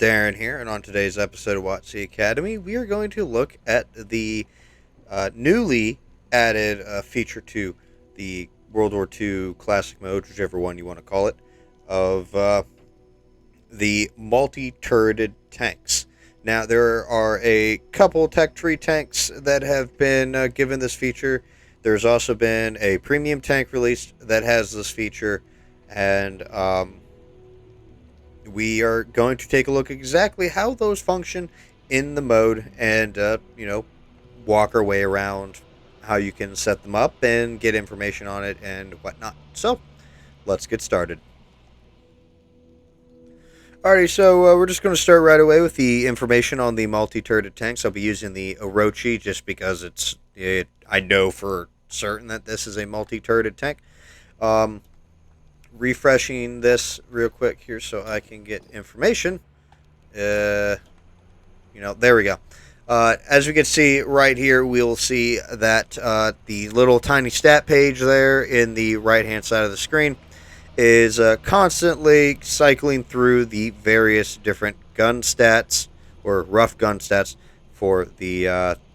Darren here, and on today's episode of WWII Academy, we are going to look at the newly added feature to the World War II Classic Mode, whichever one you want to call it, of the multi-turreted tanks. Now, there are a couple Tech Tree tanks that have been given this feature. There's also been a premium tank released that has this feature, and we are going to take a look at exactly how those function in the mode and, walk our way around how you can set them up and get information on it and whatnot. So, let's get started. Alrighty, so we're just going to start right away with the information on the multi-turreted tanks. I'll be using the Orochi just because I know for certain that this is a multi-turreted tank. Refreshing this real quick here so I can get information. There we go. As we can see right here, we'll see that the little tiny stat page there in the right-hand side of the screen is constantly cycling through the various different gun stats, or rough gun stats, for the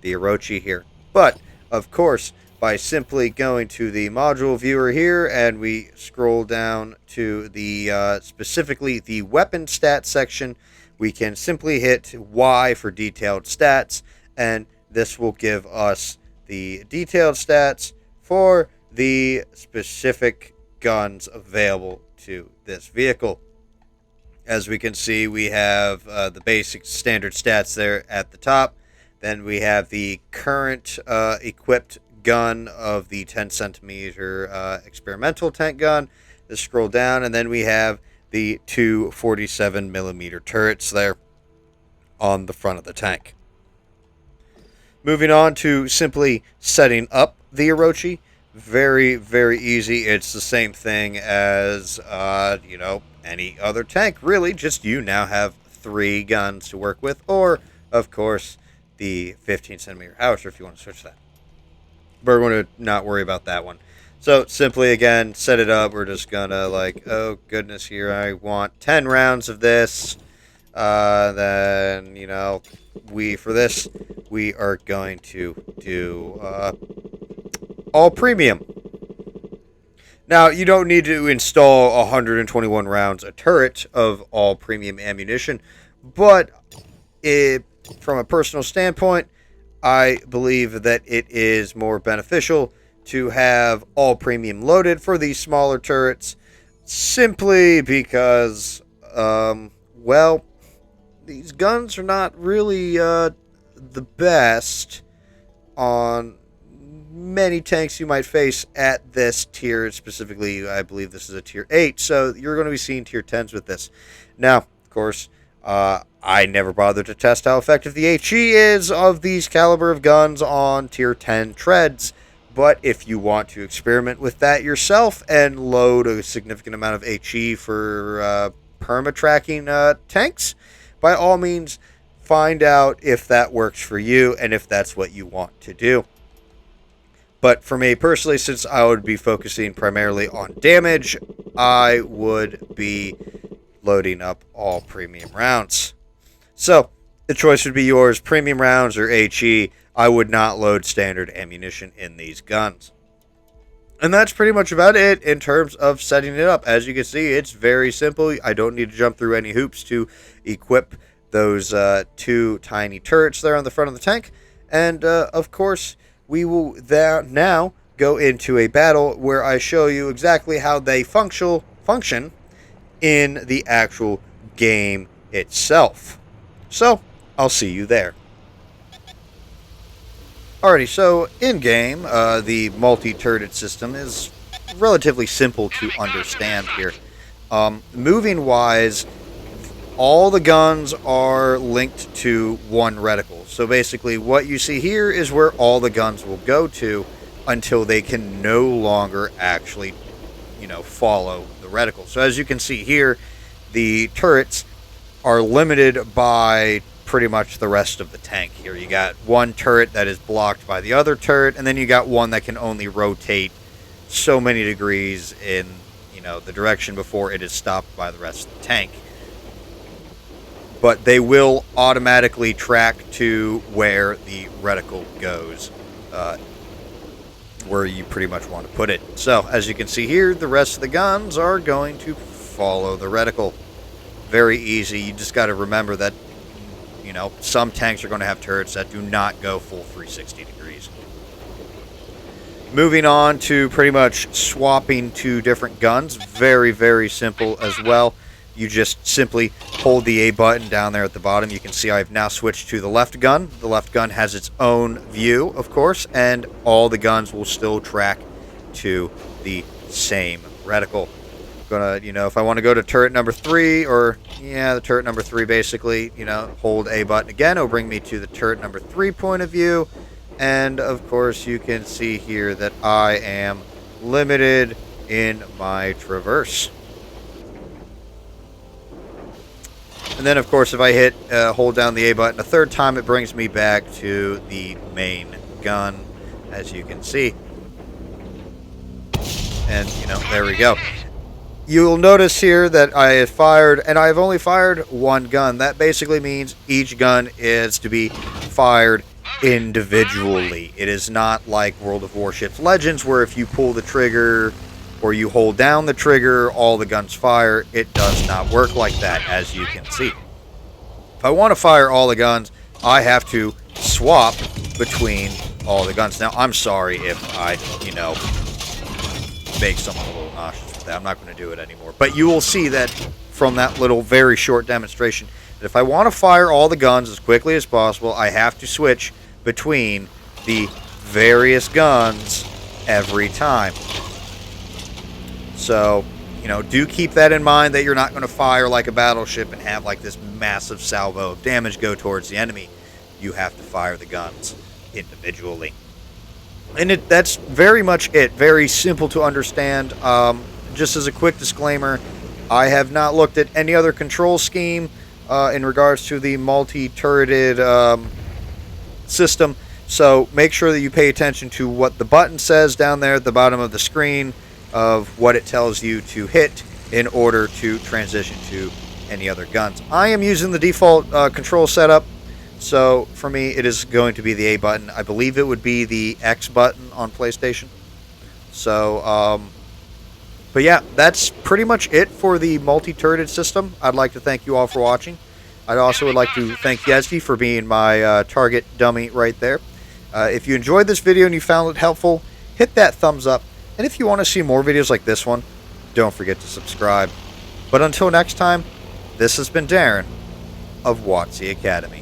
Orochi here. But, of course, by simply going to the module viewer here, and we scroll down to the specifically the weapon stats section, we can simply hit Y for detailed stats, and this will give us the detailed stats for the specific guns available to this vehicle. As we can see, we have the basic standard stats there at the top. Then we have the current equipped gun of the 10 centimeter experimental tank gun. Let's scroll down, and then we have the two 47 millimeter turrets there on the front of the tank. Moving on to simply setting up the Orochi. Very, very easy. It's the same thing as, any other tank, really. Just you now have 3 guns to work with, or, of course, the 15 centimeter howitzer if you want to switch that. We're going to not worry about that one. So, simply, again, set it up. We're just going to, oh, goodness, here, I want 10 rounds of this. Then, for this, we are going to do all premium. Now, you don't need to install 121 rounds a turret of all premium ammunition, but from a personal standpoint, I believe that it is more beneficial to have all premium loaded for these smaller turrets, simply because, these guns are not really the best on many tanks you might face at this tier. Specifically, I believe this is a tier 8, so you're going to be seeing tier 10s with this. Now, of course, I never bothered to test how effective the HE is of these caliber of guns on tier 10 treads, but if you want to experiment with that yourself and load a significant amount of HE for perma-tracking tanks, by all means, find out if that works for you and if that's what you want to do. But for me personally, since I would be focusing primarily on damage, I would be loading up all premium rounds. So, the choice would be yours, premium rounds or HE. I would not load standard ammunition in these guns. And that's pretty much about it in terms of setting it up. As you can see, it's very simple. I don't need to jump through any hoops to equip those 2 tiny turrets there on the front of the tank. And, of course, we will now go into a battle where I show you exactly how they function in the actual game itself. So, I'll see you there. Alrighty, so in-game, the multi-turreted system is relatively simple to understand here. Moving-wise, all the guns are linked to one reticle. So basically, what you see here is where all the guns will go to until they can no longer actually, follow the reticle. So as you can see here, the turrets are limited by pretty much the rest of the tank here. You got one turret that is blocked by the other turret, and then you got one that can only rotate so many degrees in, the direction before it is stopped by the rest of the tank. but they will automatically track to where the reticle goes, where you pretty much want to put it. So, as you can see here, the rest of the guns are going to follow the reticle. Very easy. You just got to remember that, you know, some tanks are going to have turrets that do not go full 360 degrees. Moving on to pretty much swapping to different guns. Very, very simple as well. You just simply hold the A button down there at the bottom. You can see I've now switched to the left gun. The left gun has its own view, of course, and all the guns will still track to the same reticle. Gonna, you know, if I want to go to turret number 3, or yeah, the turret number 3 basically, you know, hold A button again. It'll bring me to the turret number 3 point of view. And of course, you can see here that I am limited in my traverse. And then, of course, if I hit hold down the A button a third time, it brings me back to the main gun, as you can see. And, you know, there we go. You'll notice here that I have fired, and I've only fired one gun. That basically means each gun is to be fired individually. It is not like World of Warships Legends, where if you pull the trigger or you hold down the trigger, all the guns fire. It does not work like that, as you can see. If I want to fire all the guns, I have to swap between all the guns. Now, I'm sorry if I, you know, make someone a little nauseous with that. I'm not going to do it anymore. But you will see that from that little very short demonstration, that if I want to fire all the guns as quickly as possible, I have to switch between the various guns every time. So, you know, do keep that in mind, that you're not going to fire like a battleship and have like this massive salvo of damage go towards the enemy. You have to fire the guns individually. And that's very much it. Very simple to understand. Just as a quick disclaimer, I have not looked at any other control scheme in regards to the multi-turreted system. So make sure that you pay attention to what the button says down there at the bottom of the screen, of what it tells you to hit in order to transition to any other guns. I am using the default control setup, so for me it is going to be the A button. I believe it would be the X button on PlayStation. So, but yeah, that's pretty much it for the multi-turreted system. I'd like to thank you all for watching. I also would like to thank Yezdi for being my target dummy right there. If you enjoyed this video and you found it helpful, hit that thumbs up. And if you want to see more videos like this one, don't forget to subscribe. But until next time, this has been Darren of WWII Academy.